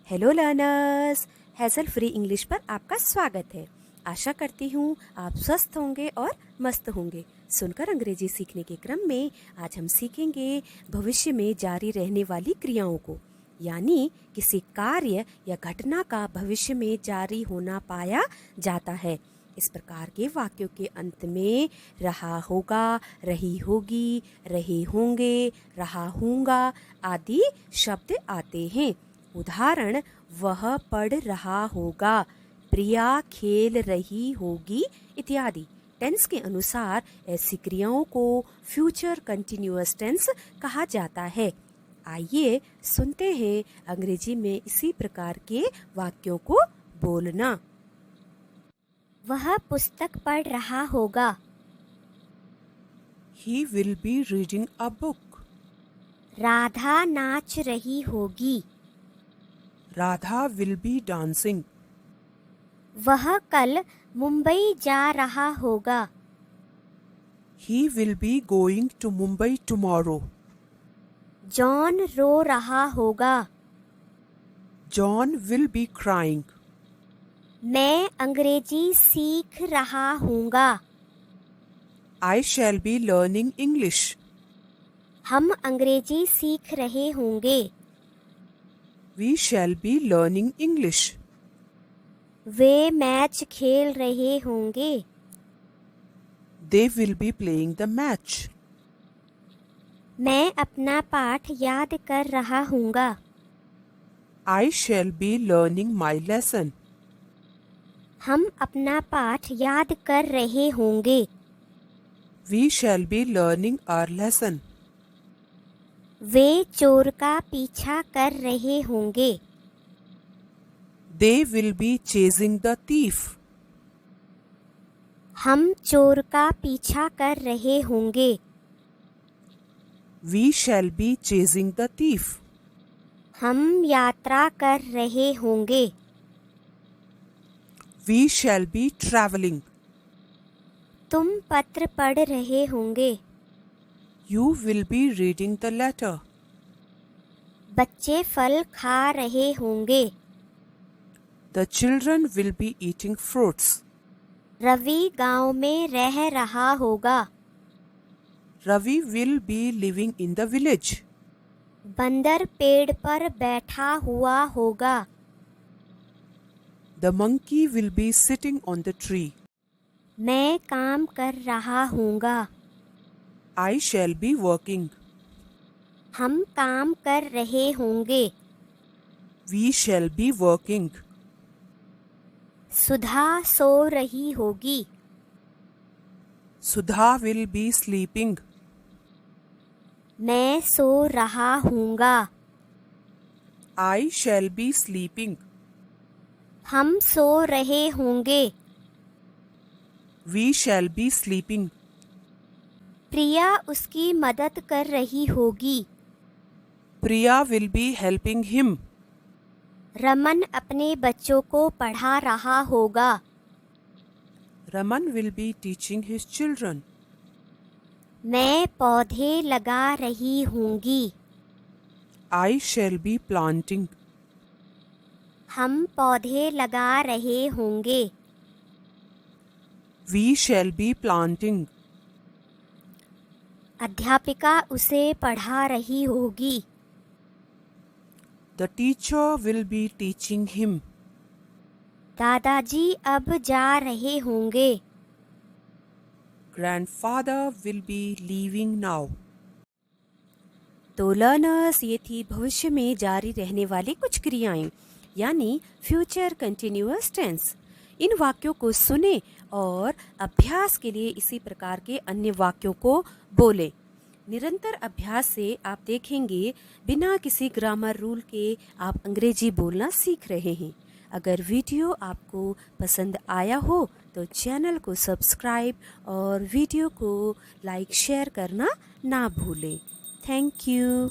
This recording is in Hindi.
Hello learners, hassle free English पर आपका स्वागत है। आशा करती हूँ आप स्वस्थ होंगे और मस्त होंगे। सुनकर अंग्रेजी सीखने के क्रम में आज हम सीखेंगे भविष्य में जारी रहने वाली क्रियाओं को, यानी किसी कार्य या घटना का भविष्य में जारी होना पाया जाता है। इस प्रकार के वाक्यों के अंत में रहा होगा, रही होगी, रहे होंगे, रहा होगा आदि शब्द आते हैं। उदाहरण, वह पढ़ रहा होगा, प्रिया खेल रही होगी इत्यादि। टेंस के अनुसार ऐसी क्रियाओं को फ्यूचर कंटिन्यूअस टेंस कहा जाता है। आइए सुनते हैं अंग्रेजी में इसी प्रकार के वाक्यों को बोलना। वह पुस्तक पढ़ रहा होगा। He will be reading a book. Radha नाच रही होगी। Radha will be dancing. वह कल मुंबई जा रहा होगा। He will be going to Mumbai tomorrow. John रो रहा होगा। John will be crying. मैं अंग्रेजी सीख रहा हूँगा। I shall be learning English. हम अंग्रेजी सीख रहे होंगे। We shall be learning English. Way match खेल रहे होंगे। They will be playing the match. मैं अपना पाठ याद कर रहा हूँगा। I shall be learning my lesson. हम अपना पाठ याद कर रहे होंगे। We shall be learning our lesson. वे चोर का पीछा कर रहे होंगे। They will be chasing the thief. हम चोर का पीछा कर रहे होंगे। We shall be chasing the thief. हम यात्रा कर रहे होंगे। We shall be traveling. तुम पत्र पढ़ रहे होंगे। You will be reading the letter. बच्चे फल खा रहे होंगे। The children will be eating fruits. Ravi गांव में रह रहा होगा। Ravi will be living in the village. बंदर पेड़ पर बैठा हुआ होगा। The monkey will be sitting on the tree. मैं काम कर रहा हूँगा। I shall be working. हम काम कर रहे होंगे। We shall be working. सुधा सो रही होगी। Sudha will be sleeping. मैं सो रहा हूँगा। I shall be sleeping. हम सो रहे होंगे। We shall be sleeping. प्रिया उसकी मदद कर रही होगी। Priya will be helping him. Raman अपने बच्चों को पढ़ा रहा होगा। Raman will be teaching his children. मैं पौधे लगा रही होंगी। I shall be planting. हम पौधे लगा रहे होंगे। We shall be planting. अध्यापिका उसे पढ़ा रही होगी। The teacher will be teaching him. दादाजी अब जा रहे होंगे। Grandfather will be leaving now. तो लर्नर्स, ये थी भविष्य में जारी रहने वाली कुछ क्रियाएं, यानी फ्यूचर कंटिन्यूअस टेंस। इन वाक्यों को सुने और अभ्यास के लिए इसी प्रकार के अन्य वाक्यों को बोलें। निरंतर अभ्यास से आप देखेंगे बिना किसी ग्रामर रूल के आप अंग्रेजी बोलना सीख रहे हैं। अगर वीडियो आपको पसंद आया हो तो चैनल को सब्सक्राइब और वीडियो को लाइक शेयर करना ना भूलें। Thank you.